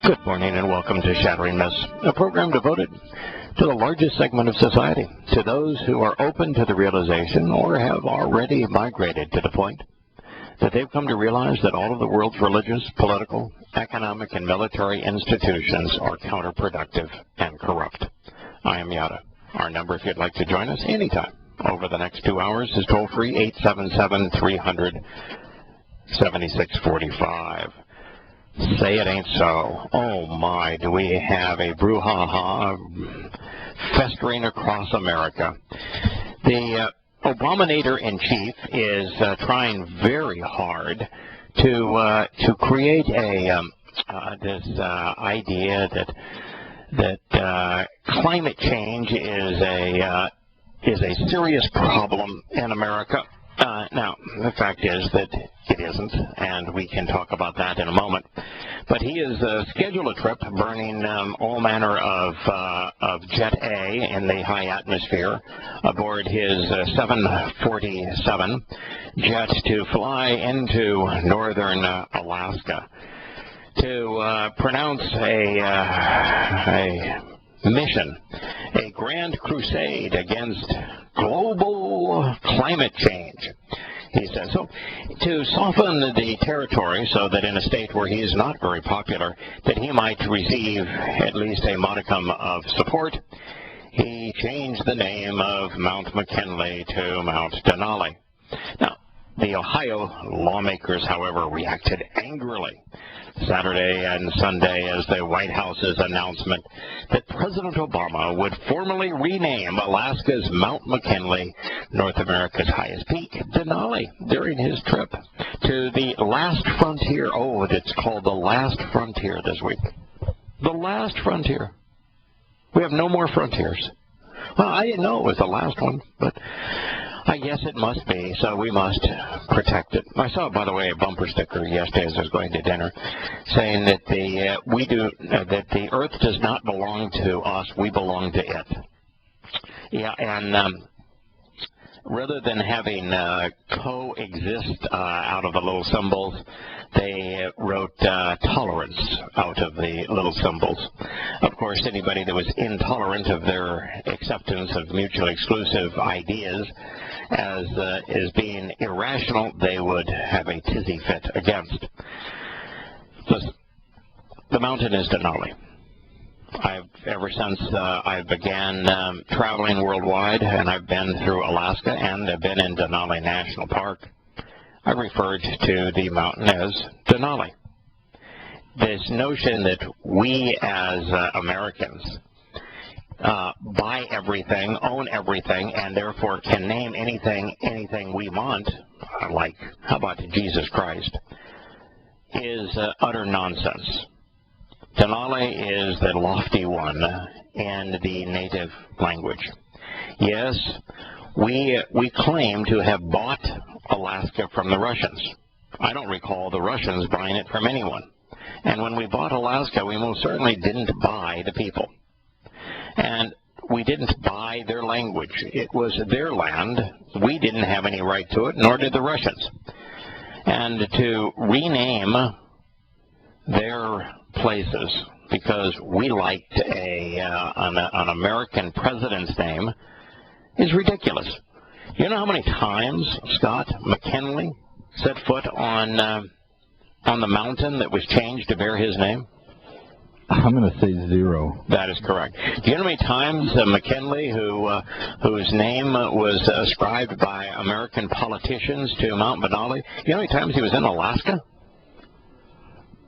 Good morning and welcome to Shattering Myths, a program devoted to the largest segment of society, to those who are open to the realization or have already migrated to the point that they've come to realize that all of the world's religious, political, economic, and military institutions are counterproductive and corrupt. I am Yahowah. Our number, if you'd like to join us anytime over the next 2 hours, is toll-free 877-300-7645. Say it ain't so. Oh my, do we have a brouhaha festering across America. The Obama-nator-in-chief is trying very hard to create this idea that climate change is a serious problem in America. Now, the fact is that it isn't, and we can talk about that in a moment. But he has scheduled a trip burning all manner of Jet A in the high atmosphere aboard his 747 jet to fly into northern Alaska to pronounce a mission, a grand crusade against global climate change, he says. So to soften the territory so that in a state where he is not very popular, that he might receive at least a modicum of support, he changed the name of Mount McKinley to Mount Denali. Now, the Ohio lawmakers, however, reacted angrily Saturday and Sunday as the White House's announcement that President Obama would formally rename Alaska's Mount McKinley, North America's highest peak, Denali, during his trip to the last frontier. Oh, it's called the last frontier this week. The last frontier. We have no more frontiers. Well, I didn't know it was the last one, but I guess it must be, so we must protect it. I saw, by the way, a bumper sticker yesterday as I was going to dinner saying that that the Earth does not belong to us, we belong to it. Yeah, and rather than having coexist out of the little symbols, they wrote tolerance out of the little symbols. Of course, anybody that was intolerant of their acceptance of mutually exclusive ideas as being irrational, they would have a tizzy fit against. The mountain is Denali. Ever since I began traveling worldwide, and I've been through Alaska and I've been in Denali National Park, I referred to the mountain as Denali. This notion that we as Americans buy everything, own everything, and therefore can name anything we want, like, how about Jesus Christ, is utter nonsense. Denali is the lofty one in the native language. Yes, we claim to have bought Alaska from the Russians. I don't recall the Russians buying it from anyone. And when we bought Alaska, we most certainly didn't buy the people. And we didn't buy their language. It was their land. We didn't have any right to it, nor did the Russians. And to rename their places because we liked an American president's name is ridiculous. You know how many times Scott McKinley set foot on the mountain that was changed to bear his name? I'm going to say 0. That is correct. Do you know how many times McKinley, whose name was ascribed by American politicians to Mount Denali, you know how many times he was in Alaska?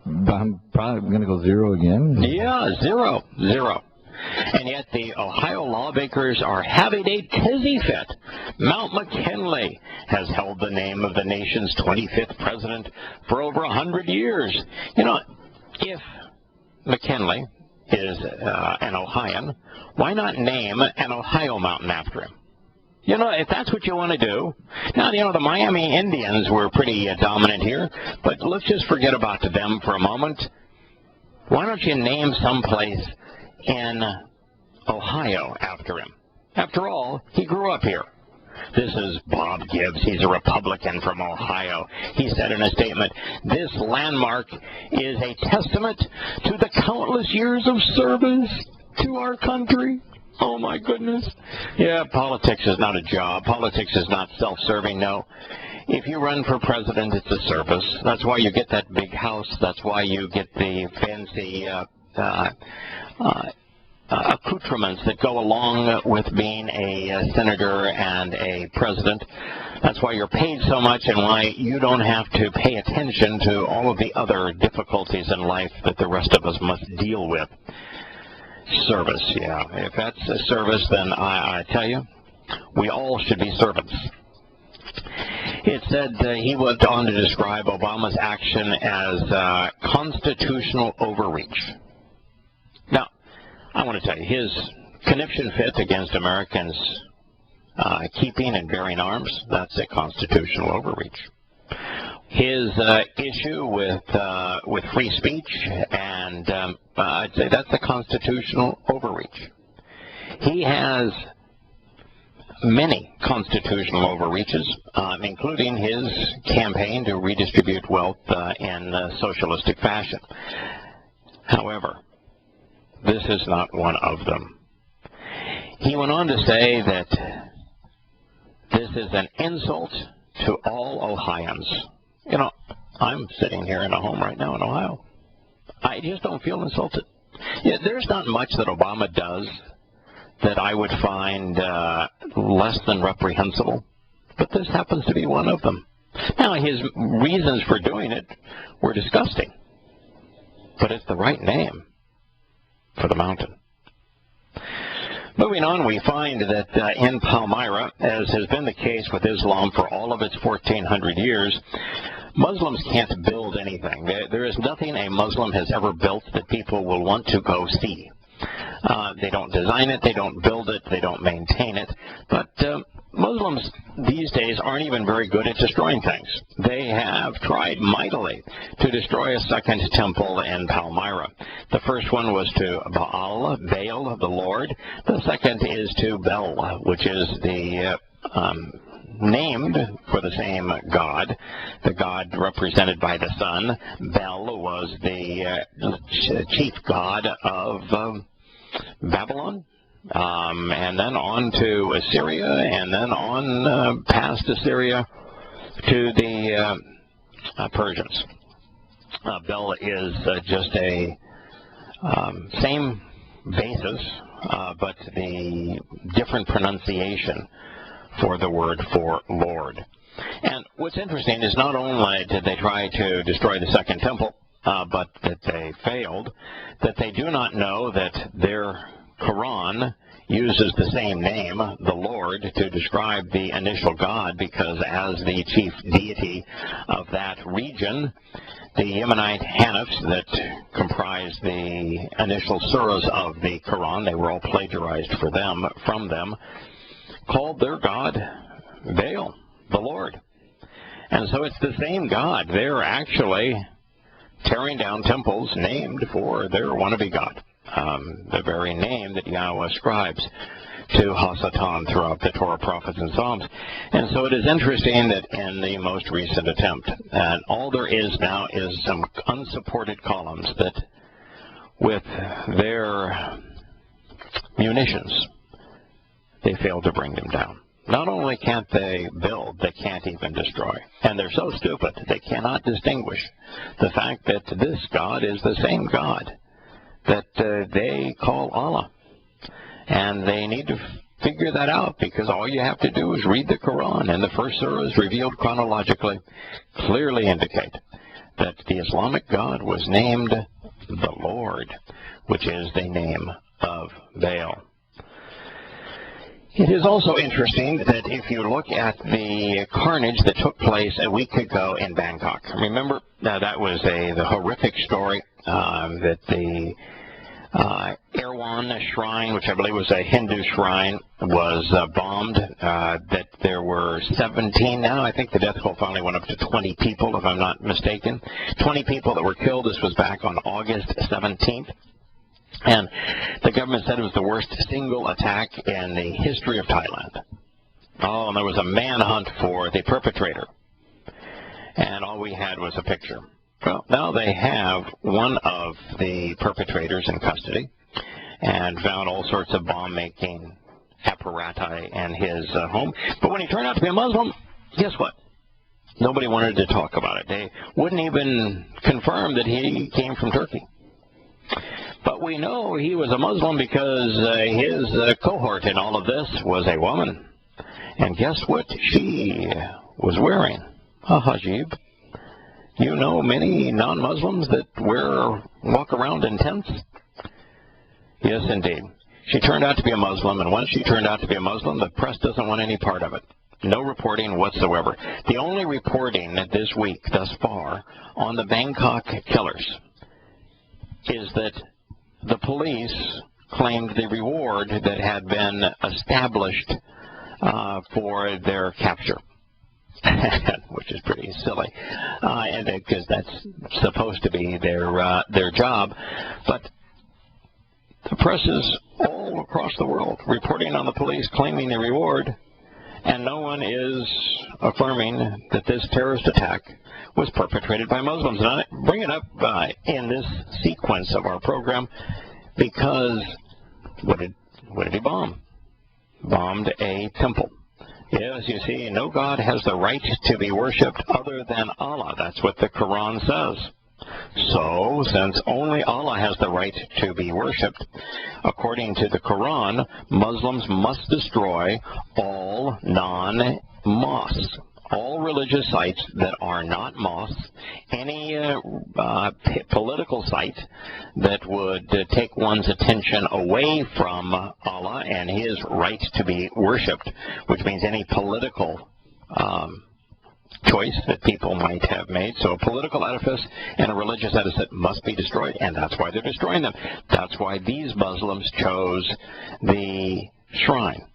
I'm probably going to go 0 again. Yeah, 0. And yet the Ohio lawmakers are having a tizzy fit. Mount McKinley has held the name of the nation's 25th president for over 100 years. You know, if McKinley is an Ohioan, why not name an Ohio mountain after him? You know, if that's what you want to do. Now, you know, the Miami Indians were pretty dominant here, but let's just forget about them for a moment. Why don't you name someplace in Ohio after him? After all, he grew up here. This is Bob Gibbs. He's a Republican from Ohio. He said in a statement, "This landmark is a testament to the countless years of service to our country." Oh, my goodness. Yeah, politics is not a job. Politics is not self-serving, no. If you run for president, it's a service. That's why you get that big house. That's why you get the fancy accoutrements that go along with being a senator and a president. That's why you're paid so much and why you don't have to pay attention to all of the other difficulties in life that the rest of us must deal with. Service, yeah. If that's a service, then I tell you, we all should be servants. It said he went on to describe Obama's action as constitutional overreach. Now, I want to tell you, his conniption fit against Americans keeping and bearing arms, that's a constitutional overreach. His issue with free speech, and I'd say that's a constitutional overreach. He has many constitutional overreaches, including his campaign to redistribute wealth in socialistic fashion. However, this is not one of them. He went on to say that this is an insult to all Ohioans. You know, I'm sitting here in a home right now in Ohio. I just don't feel insulted. Yeah, there's not much that Obama does that I would find less than reprehensible, but this happens to be one of them. Now, his reasons for doing it were disgusting, but it's the right name for the mountain. Moving on, we find that in Palmyra, as has been the case with Islam for all of its 1,400 years, Muslims can't build anything. There is nothing a Muslim has ever built that people will want to go see. They don't design it, they don't build it, they don't maintain it. But Muslims these days aren't even very good at destroying things. They have tried mightily to destroy a second temple in Palmyra. The first one was to Baal, the Lord. The second is to Bel, which is the named for the same God, the God represented by the sun. Bel was the chief god of Babylon, and then on to Assyria, and then on past Assyria to the Persians. Bel is just a same basis, but the different pronunciation for the word for Lord. And what's interesting is not only did they try to destroy the second temple, but that they failed, that they do not know that their Quran uses the same name, the Lord, to describe the initial God, because as the chief deity of that region, the Yemenite Hanifs that comprise the initial surahs of the Quran, they were all plagiarized from them, called their God Baal, the Lord. And so it's the same God. They're actually tearing down temples named for their wannabe God, the very name that Yahowah ascribes to Hasatan throughout the Torah, prophets, and Psalms. And so it is interesting that in the most recent attempt, and all there is now is some unsupported columns that, with their munitions, they failed to bring them down. Not only can't they build, they can't even destroy. And they're so stupid, they cannot distinguish the fact that this God is the same God that they call Allah. And they need to figure that out, because all you have to do is read the Quran, and the first surahs revealed chronologically clearly indicate that the Islamic God was named the Lord, which is the name of Baal. It is also interesting that if you look at the carnage that took place a week ago in Bangkok, remember that was the horrific story that the Erewhon shrine, which I believe was a Hindu shrine, was bombed, that there were 17 now. I think the death toll finally went up to 20 people, if I'm not mistaken. 20 people that were killed. This was back on August 17th. And the government said it was the worst single attack in the history of Thailand. Oh, and there was a manhunt for the perpetrator. And all we had was a picture. Well, now they have one of the perpetrators in custody and found all sorts of bomb-making apparatus in his home. But when he turned out to be a Muslim, guess what? Nobody wanted to talk about it. They wouldn't even confirm that he came from Turkey. But we know he was a Muslim because his cohort in all of this was a woman. And guess what she was wearing? A hijab. You know many non-Muslims that walk around in tents? Yes, indeed. She turned out to be a Muslim, and once she turned out to be a Muslim, the press doesn't want any part of it. No reporting whatsoever. The only reporting this week thus far on the Bangkok killers is that the police claimed the reward that had been established for their capture, which is pretty silly, because that's supposed to be their job. But the press is all across the world reporting on the police claiming the reward, and no one is affirming that this terrorist attack was perpetrated by Muslims. And I bring it up in this sequence of our program because what did he bomb? Bombed a temple. Yes, you see, no God has the right to be worshipped other than Allah. That's what the Quran says. So, since only Allah has the right to be worshipped, according to the Quran, Muslims must destroy all non-mosques, all religious sites that are not mosques, any political site that would take one's attention away from Allah and His right to be worshipped, which means any political choice that people might have made. So a political edifice and a religious edifice must be destroyed, and that's why they're destroying them. That's why these Muslims chose the shrine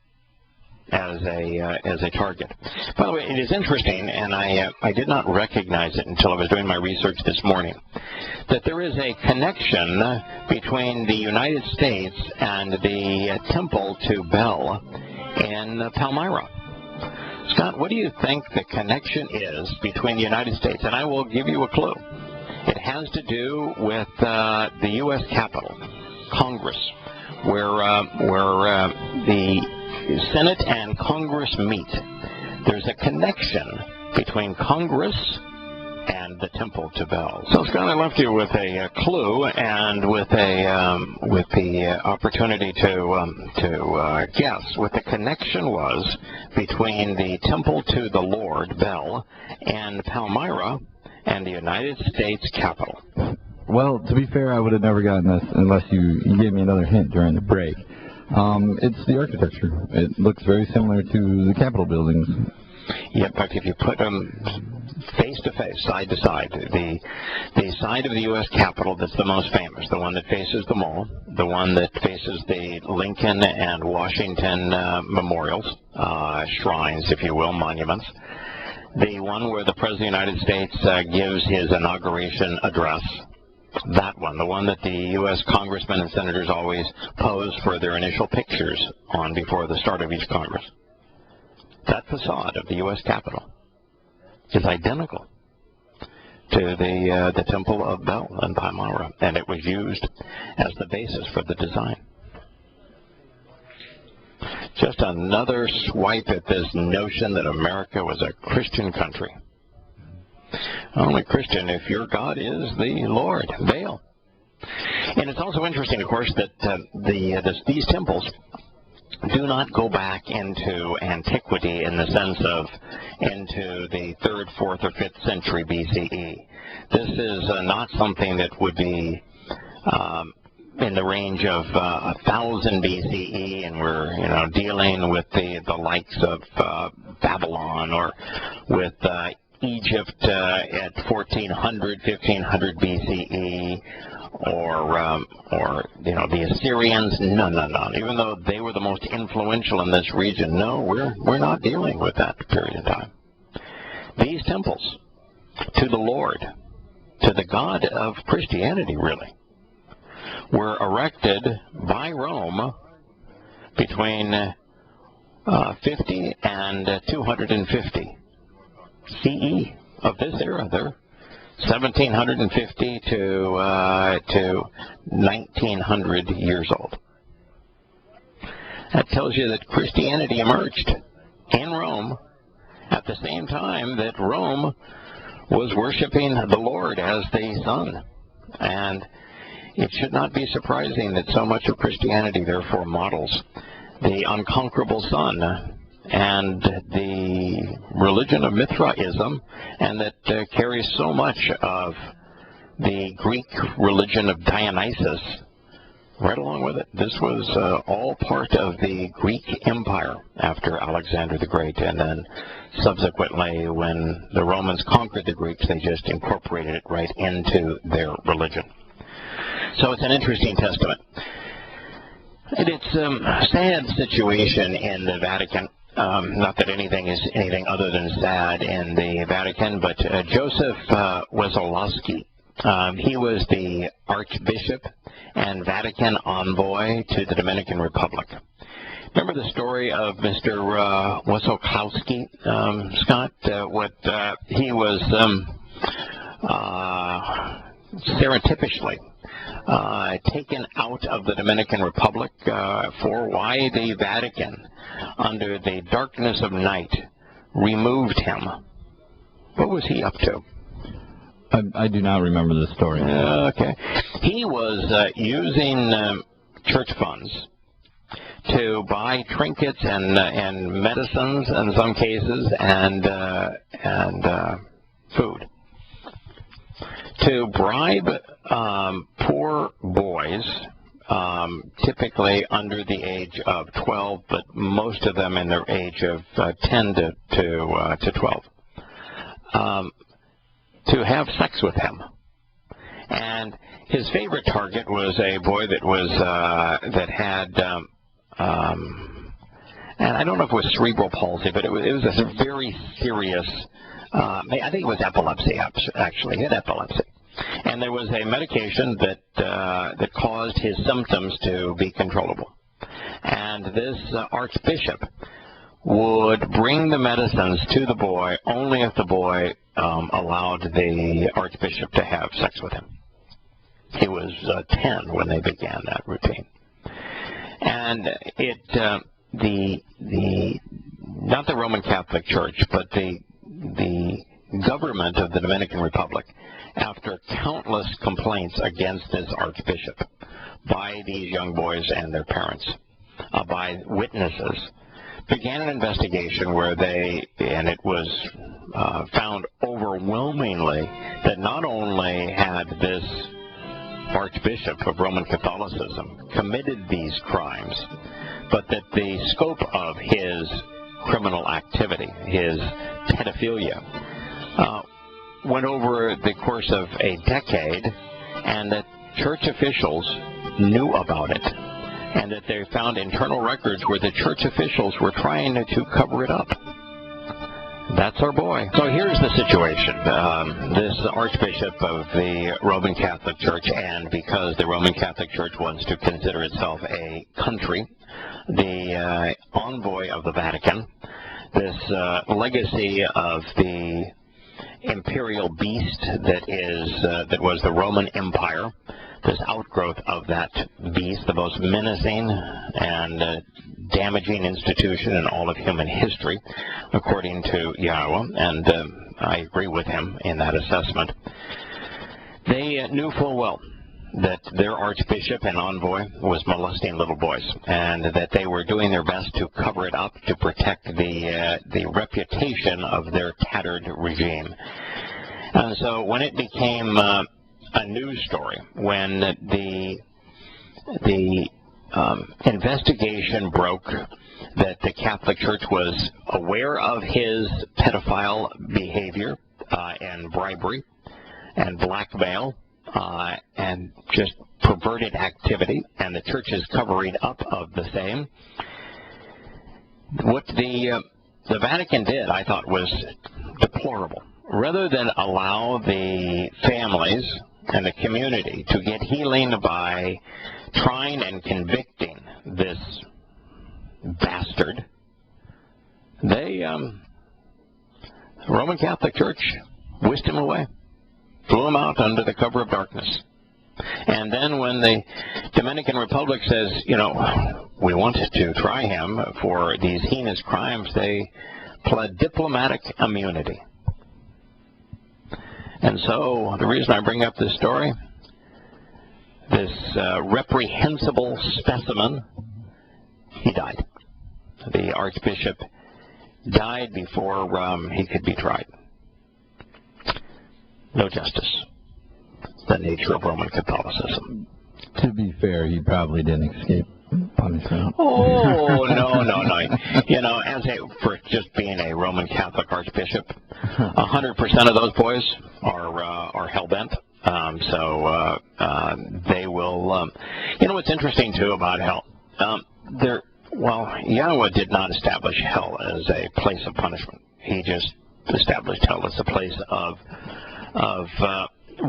as a target. By the way, it is interesting, and I did not recognize it until I was doing my research this morning, that there is a connection between the United States and the temple to Bel in Palmyra. Scott, what do you think the connection is between the United States? And I will give you a clue. It has to do with the U.S. Capitol, Congress, where the Senate and Congress meet. There's a connection between Congress and the temple to Bel. So, Scott, I left you with a clue and with the opportunity to guess what the connection was between the temple to the Lord, Bel, and Palmyra and the United States Capitol. Well, to be fair, I would have never gotten this unless you gave me another hint during the break. It's the architecture. It looks very similar to the Capitol buildings. Yeah, in fact, if you put them face to face, side to side, the side of the U.S. Capitol that's the most famous, the one that faces the mall, the one that faces the Lincoln and Washington memorials, shrines, if you will, monuments, the one where the President of the United States gives his inauguration address, that one, the one that the U.S. congressmen and senators always pose for their initial pictures on before the start of each Congress. That facade of the U.S. Capitol is identical to the Temple of Bel in Palmyra, and it was used as the basis for the design. Just another swipe at this notion that America was a Christian country. Only Christian if your God is the Lord, Baal. And it's also interesting, of course, that these temples do not go back into antiquity in the sense of into the 3rd, 4th, or 5th century BCE. This is not something that would be in the range of 1000 BCE, and we're dealing with the likes of Babylon or with Egypt at 1400, 1500 BCE, or the Assyrians. No. Even though they were the most influential in this region, no, we're not dealing with that period of time. These temples to the Lord, to the God of Christianity, really, were erected by Rome between 50 and 250 CE of this era. They're 1750 to 1900 years old. That tells you that Christianity emerged in Rome at the same time that Rome was worshiping the Lord as the Son. And it should not be surprising that so much of Christianity therefore models the unconquerable Son and the religion of Mithraism, and that carries so much of the Greek religion of Dionysus right along with it. This was all part of the Greek Empire after Alexander the Great, and then subsequently when the Romans conquered the Greeks, they just incorporated it right into their religion. So it's an interesting testament. And it's a sad situation in the Vatican. Not that anything is anything other than sad in the Vatican, but Joseph Wazolowski, he was the Archbishop and Vatican envoy to the Dominican Republic. Remember the story of Mr. Wazolowski, Scott? He was surreptitiously taken out of the Dominican Republic for why the Vatican, under the darkness of night, removed him. What was he up to? I do not remember the story. Okay. He was using church funds to buy trinkets and medicines in some cases and food to bribe poor boys, typically under the age of 12, but most of them in their age of 10 to 12, to have sex with him. And his favorite target was a boy that was that had, and I don't know if it was cerebral palsy, but it was a very serious. I think it was epilepsy. Actually, he had epilepsy, and there was a medication that caused his symptoms to be controllable. And this archbishop would bring the medicines to the boy only if the boy allowed the archbishop to have sex with him. He was 10 when they began that routine, and not the Roman Catholic Church, but the government of the Dominican Republic, after countless complaints against this archbishop by these young boys and their parents, by witnesses, began an investigation where it was found overwhelmingly that not only had this Archbishop of Roman Catholicism committed these crimes, but that the scope of his criminal activity, his pedophilia, went over the course of a decade, and that church officials knew about it, and that they found internal records where the church officials were trying to cover it up. That's our boy. So here's the situation. This Archbishop of the Roman Catholic Church, and because the Roman Catholic Church wants to consider itself a country, the envoy of the Vatican, this legacy of the imperial beast that was the Roman Empire, this outgrowth of that beast, the most menacing and damaging institution in all of human history, according to Yahowah, and I agree with him in that assessment. They knew full well that their archbishop and envoy was molesting little boys, and that they were doing their best to cover it up to protect the reputation of their tattered regime. And so when it became a news story, when the investigation broke that the Catholic Church was aware of his pedophile behavior and bribery and blackmail and just perverted activity, and the church is covering up of the same, what the Vatican did, I thought, was deplorable. Rather than allow the families and the community to get healing by trying and convicting this bastard, the Roman Catholic Church whisked him away, flew him out under the cover of darkness. And then when the Dominican Republic says, you know, we want to try him for these heinous crimes, they pled diplomatic immunity. And so the reason I bring up this story, this reprehensible specimen, he died. The Archbishop died before he could be tried. No justice. The nature of Roman Catholicism. To be fair, he probably didn't escape punishment. Oh, no. You know, for just being a Roman Catholic Archbishop, 100% of those boys are hell-bent. So they will... you know what's interesting, too, about hell? Yahowah did not establish hell as a place of punishment. He just established hell as a place of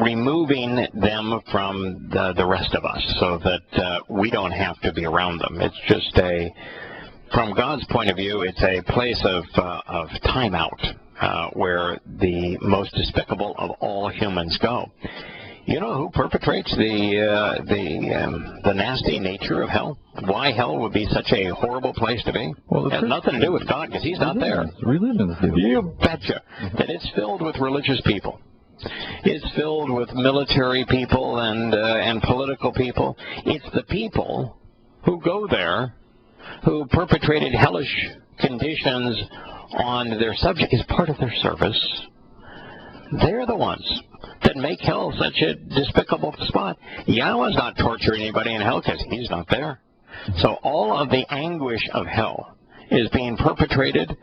removing them from the rest of us, so that we don't have to be around them. It's just from God's point of view, it's a place of timeout, where the most despicable of all humans go. You know who perpetrates the nasty nature of hell? Why hell would be such a horrible place to be? Well, it has nothing to do with God, because He's not there. Religions do. You betcha. That it's filled with religious people. It's filled with military people and political people. It's the people who go there who perpetrated hellish conditions on their subject as part of their service. They're the ones that make hell such a despicable spot. Yahowah's not torturing anybody in hell because He's not there. So all of the anguish of hell is being perpetrated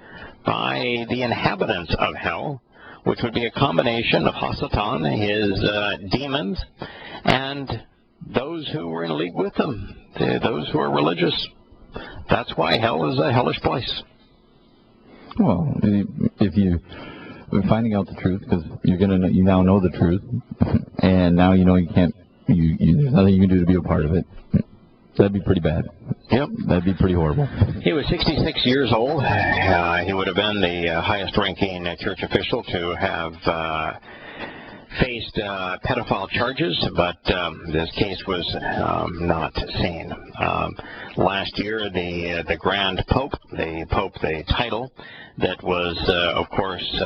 by the inhabitants of hell, which would be a combination of Hasatan, his demons, and those who were in league with them, those who are religious. That's why hell is a hellish place. Well, if you're finding out the truth, because you now know the truth, and now you know you can't, there's nothing you can do to be a part of it. That'd be pretty bad. Yep. That'd be pretty horrible. He was 66 years old. He would have been the highest-ranking church official to have faced pedophile charges, but this case was not seen. Last year, the Grand Pope, the title that was, of course,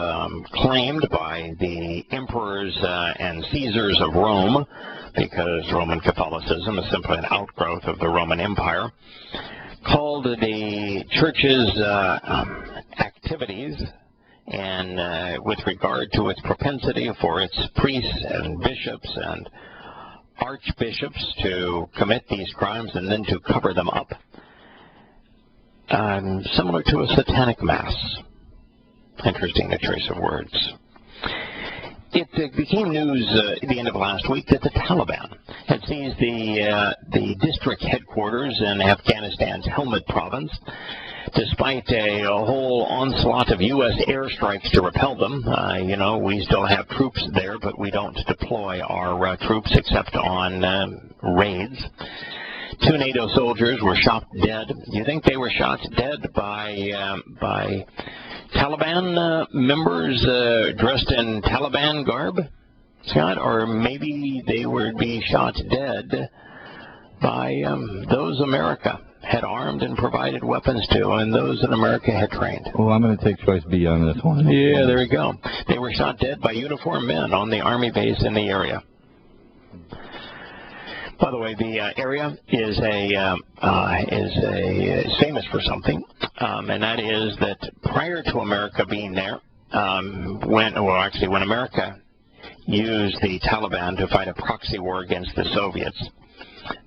claimed by the emperors and Caesars of Rome, because Roman Catholicism is simply an outgrowth of the Roman Empire, called the church's activities and with regard to its propensity for its priests and bishops and archbishops to commit these crimes and then to cover them up, similar to a satanic mass. Interesting, a choice of words. It became news at the end of last week that the Taliban had seized the district headquarters in Afghanistan's Helmand province, despite a whole onslaught of U.S. airstrikes to repel them. We still have troops there, but we don't deploy our troops except on raids. 2 NATO soldiers were shot dead. You think they were shot dead by Taliban members dressed in Taliban garb, Scott? Or maybe they would be shot dead by those America had armed and provided weapons to, and those that America had trained. Well, I'm going to take choice B on this one. Yeah, there you go. They were shot dead by uniformed men on the Army base in the area. By the way, the area is famous for something, and that is that prior to America being there, when America used the Taliban to fight a proxy war against the Soviets,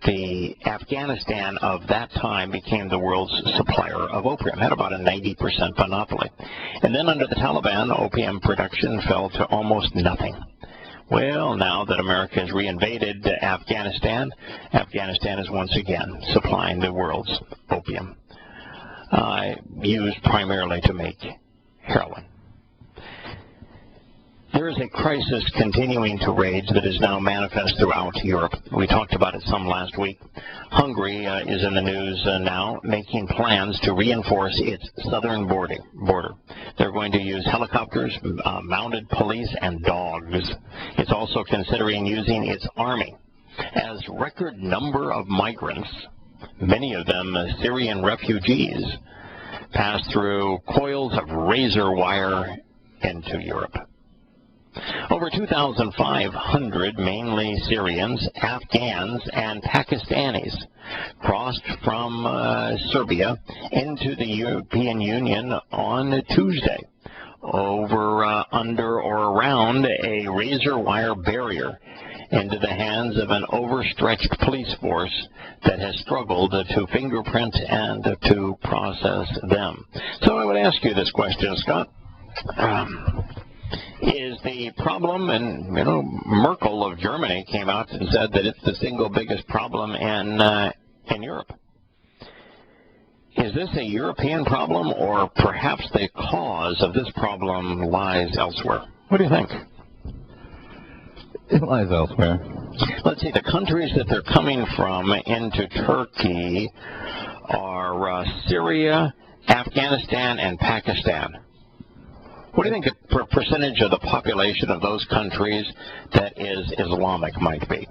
the Afghanistan of that time became the world's supplier of opium, had about a 90% monopoly. And then under the Taliban, opium production fell to almost nothing. Well, now that America has reinvaded Afghanistan, Afghanistan is once again supplying the world's opium, used primarily to make heroin. There is a crisis continuing to rage that is now manifest throughout Europe. We talked about it some last week. Hungary is in the news now, making plans to reinforce its southern border. They're going to use helicopters, mounted police, and dogs. It's also considering using its army. As record number of migrants, many of them Syrian refugees, pass through coils of razor wire into Europe. Over 2,500, mainly Syrians, Afghans, and Pakistanis, crossed from Serbia into the European Union on Tuesday, under or around a razor wire barrier, into the hands of an overstretched police force that has struggled to fingerprint and to process them. So I would ask you this question, Scott. Is the problem, and Merkel of Germany came out and said that it's the single biggest problem in Europe. Is this a European problem, or perhaps the cause of this problem lies elsewhere? What do you think? It lies elsewhere. Let's see, the countries that they're coming from into Turkey are Syria, Afghanistan, and Pakistan. What do you think the percentage of the population of those countries that is Islamic might be?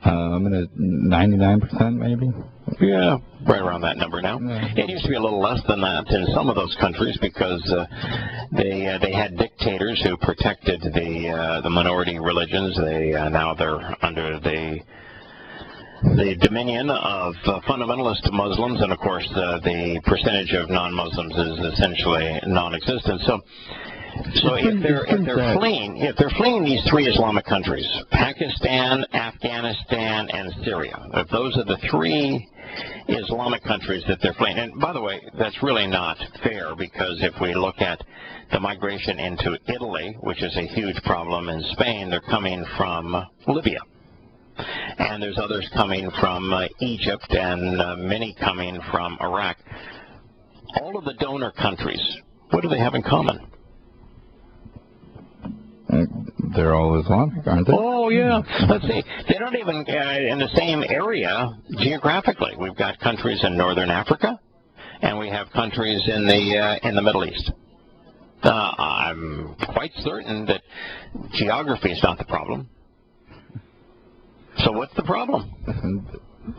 I'm at 99% maybe. Yeah, right around that number now. Yeah. It used to be a little less than that in some of those countries because they had dictators who protected the minority religions. Now they're under the dominion of fundamentalist Muslims, and of course the percentage of non-Muslims is essentially non-existent. So if they're fleeing these three Islamic countries, Pakistan, Afghanistan, and Syria, if those are the three Islamic countries that they're fleeing, and by the way, that's really not fair, because if we look at the migration into Italy, which is a huge problem, in Spain, they're coming from Libya. And there's others coming from Egypt, and many coming from Iraq. All of the donor countries, what do they have in common? They're all Islamic, aren't they? Oh, yeah. Let's see. They're not even in the same area geographically. We've got countries in northern Africa, and we have countries in the Middle East. I'm quite certain that geography is not the problem. So what's the problem?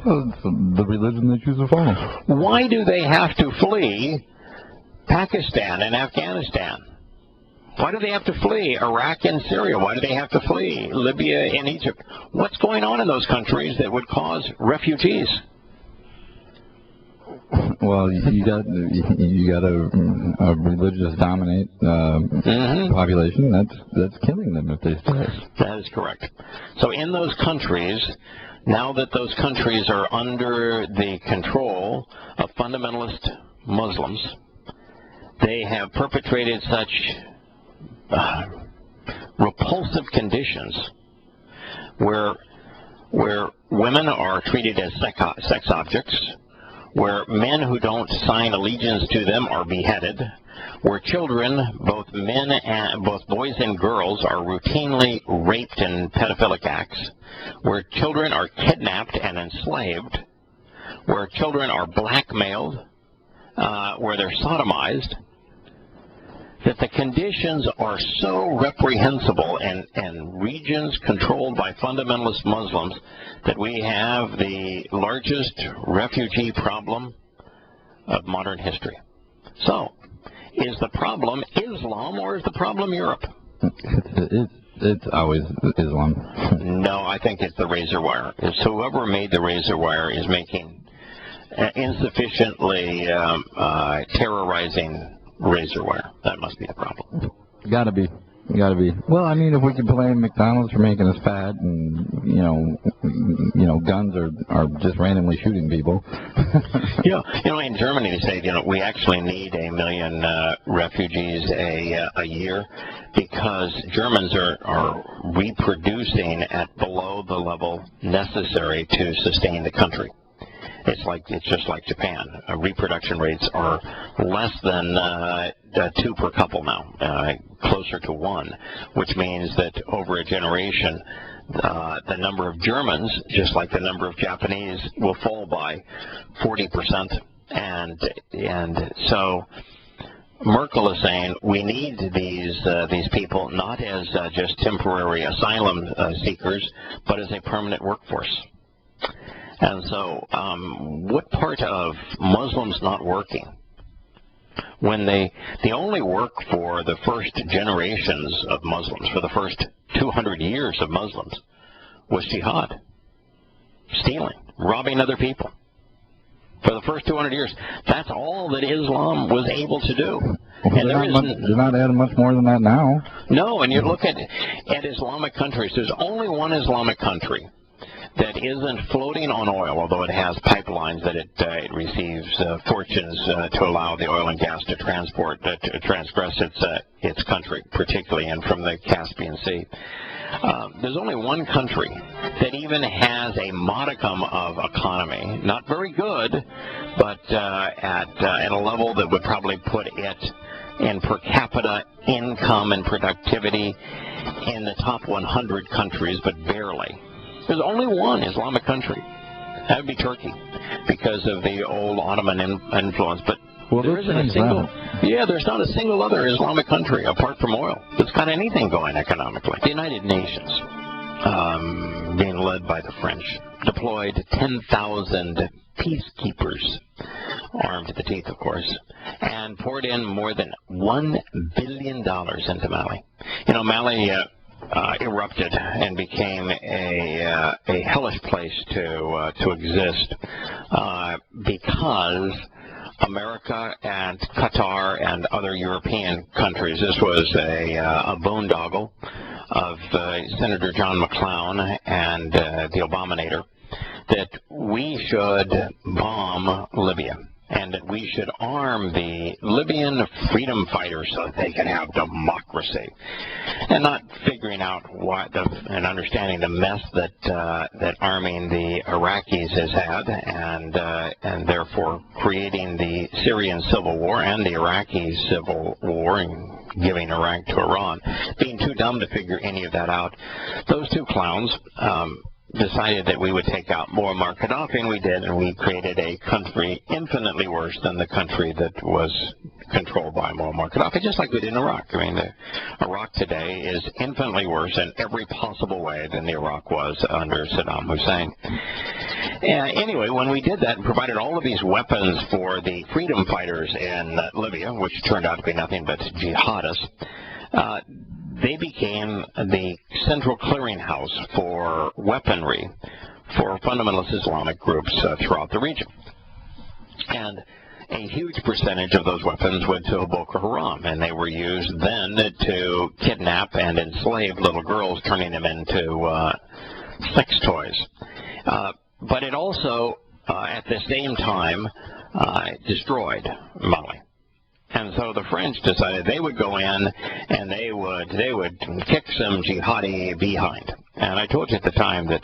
Well, it's the religion they choose to follow. Why do they have to flee Pakistan and Afghanistan? Why do they have to flee Iraq and Syria? Why do they have to flee Libya and Egypt? What's going on in those countries that would cause refugees? Well, you got a religious dominate population. That's killing them if they stay. That is correct. So in those countries, now that those countries are under the control of fundamentalist Muslims, they have perpetrated such repulsive conditions where women are treated as sex objects, where men who don't sign allegiance to them are beheaded, where children, both boys and girls, are routinely raped in pedophilic acts, where children are kidnapped and enslaved, where children are blackmailed, where they're sodomized, that the conditions are so reprehensible in regions controlled by fundamentalist Muslims that we have the largest refugee problem of modern history. So, is the problem Islam, or is the problem Europe? It's always Islam. No, I think it's the razor wire. It's whoever made the razor wire is making insufficiently terrorizing razor wire. That must be the problem. Gotta be. Well, I mean, if we could blame McDonald's for making us fat, and guns are just randomly shooting people. In Germany they say we actually need 1 million refugees a year, because Germans are reproducing at below the level necessary to sustain the country. It's just like Japan. Reproduction rates are less than 2 per couple now, closer to 1, which means that over a generation, the number of Germans, just like the number of Japanese, will fall by 40%. And so Merkel is saying we need these people not as just temporary asylum seekers, but as a permanent workforce. And so what part of Muslims not working? When they only work for the first generations of Muslims, for the first 200 years of Muslims, was jihad, stealing, robbing other people. For the first 200 years, that's all that Islam was able to do. Well, and they're not adding much more than that now. No, and you look at Islamic countries, there's only one Islamic country that isn't floating on oil, although it has pipelines that it receives fortunes to allow the oil and gas to transgress its country, particularly and from the Caspian Sea. There's only one country that even has a modicum of economy, not very good, but at a level that would probably put it in per capita income and productivity in the top 100 countries, but barely. There's only one Islamic country. That would be Turkey, because of the old Ottoman influence. But there isn't a single. Yeah, there's not a single other Islamic country apart from oil that's got anything going economically. The United Nations, being led by the French, deployed 10,000 peacekeepers, armed to the teeth, of course, and poured in more than $1 billion into Mali. You know, Mali erupted and became a hellish place to exist because America and Qatar and other European countries, this was a boondoggle of Senator John McClown and the Obaminator, that we should bomb Libya and that we should arm the Libyan freedom fighters so that they can have democracy, and not figuring out and understanding the mess that arming the Iraqis has had, and therefore creating the Syrian civil war and the Iraqi civil war and giving Iraq to Iran, being too dumb to figure any of that out. Those two clowns decided that we would take out Muammar Gaddafi, and we did, and we created a country infinitely worse than the country that was controlled by Muammar Gaddafi, just like we did in Iraq. I mean, Iraq today is infinitely worse in every possible way than the Iraq was under Saddam Hussein. Anyway, when we did that and provided all of these weapons for the freedom fighters in Libya, which turned out to be nothing but jihadists, they became the central clearinghouse for weaponry for fundamentalist Islamic groups throughout the region. And a huge percentage of those weapons went to Boko Haram, and they were used then to kidnap and enslave little girls, turning them into sex toys. But it also, at the same time, destroyed Mali. And so the French decided they would go in and they would kick some jihadi behind. And I told you at the time that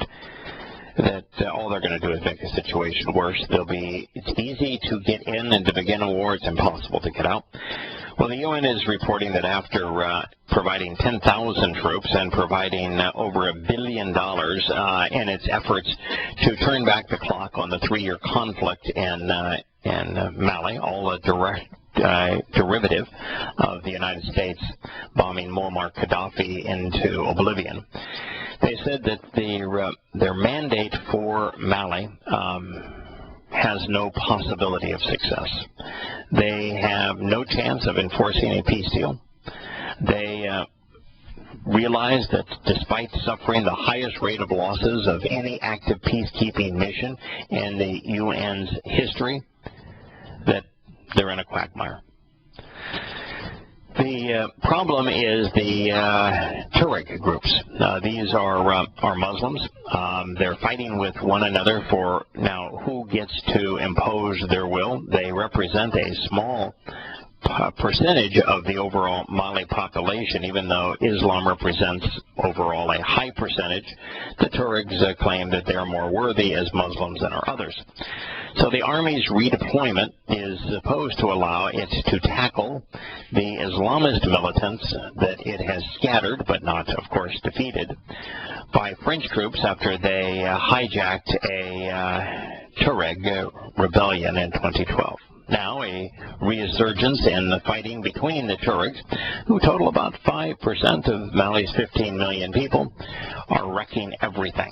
all they're going to do is make the situation worse. It's easy to get in and to begin a war. It's impossible to get out. Well, the UN is reporting that after providing 10,000 troops and providing over $1 billion in its efforts to turn back the clock on the 3-year conflict in Mali, all a direct derivative of the United States bombing Muammar Gaddafi into oblivion. They said that their mandate for Mali has no possibility of success. They have no chance of enforcing a peace deal. They realize that despite suffering the highest rate of losses of any active peacekeeping mission in the UN's history, that they're in a quagmire. The problem is the Tuareg groups. These are Muslims. They're fighting with one another for now who gets to impose their will. They represent a small percentage of the overall Mali population, even though Islam represents overall a high percentage. The Tuaregs claim that they're more worthy as Muslims than are others. So the army's redeployment is supposed to allow it to tackle the Islamist militants that it has scattered, but not, of course, defeated, by French troops after they hijacked a Tuareg rebellion in 2012. Now, a resurgence in the fighting between the Tuaregs, who total about 5% of Mali's 15 million people, are wrecking everything.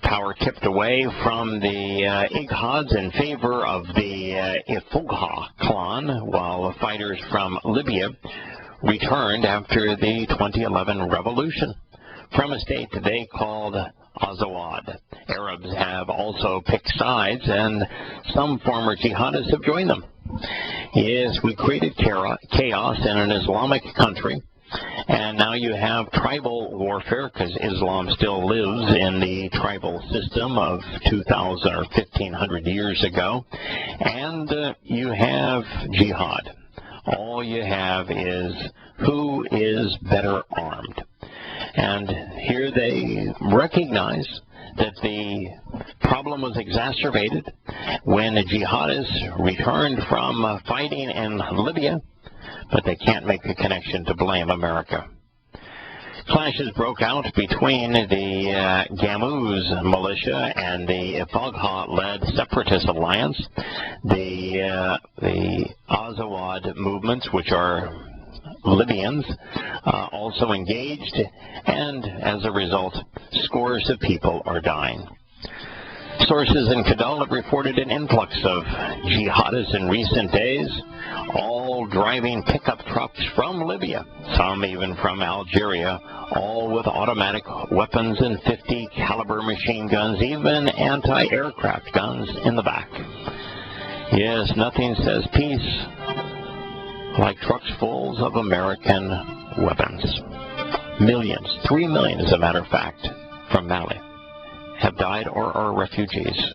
Power tipped away from the Ighads in favor of the Yahowah clan, while fighters from Libya returned after the 2011 revolution from a state they called Azawad. Arabs have also picked sides, and some former jihadists have joined them. Yes, we created chaos in an Islamic country, and now you have tribal warfare, because Islam still lives in the tribal system of 2,000 or 1,500 years ago, and you have jihad. All you have is who is better armed. And here they recognize that the problem was exacerbated when the jihadists returned from fighting in Libya, but they can't make the connection to blame America. Clashes broke out between the Gamuz militia and the Yahowah-led separatist alliance. The Azawad movements, which are Libyans, also engaged, and as a result, scores of people are dying. Sources in Kadal have reported an influx of jihadists in recent days, all driving pickup trucks from Libya, some even from Algeria, all with automatic weapons and 50 caliber machine guns, even anti-aircraft guns in the back. Yes, nothing says peace like trucks full of American weapons. Millions, 3 million as a matter of fact, from Mali have died or are refugees.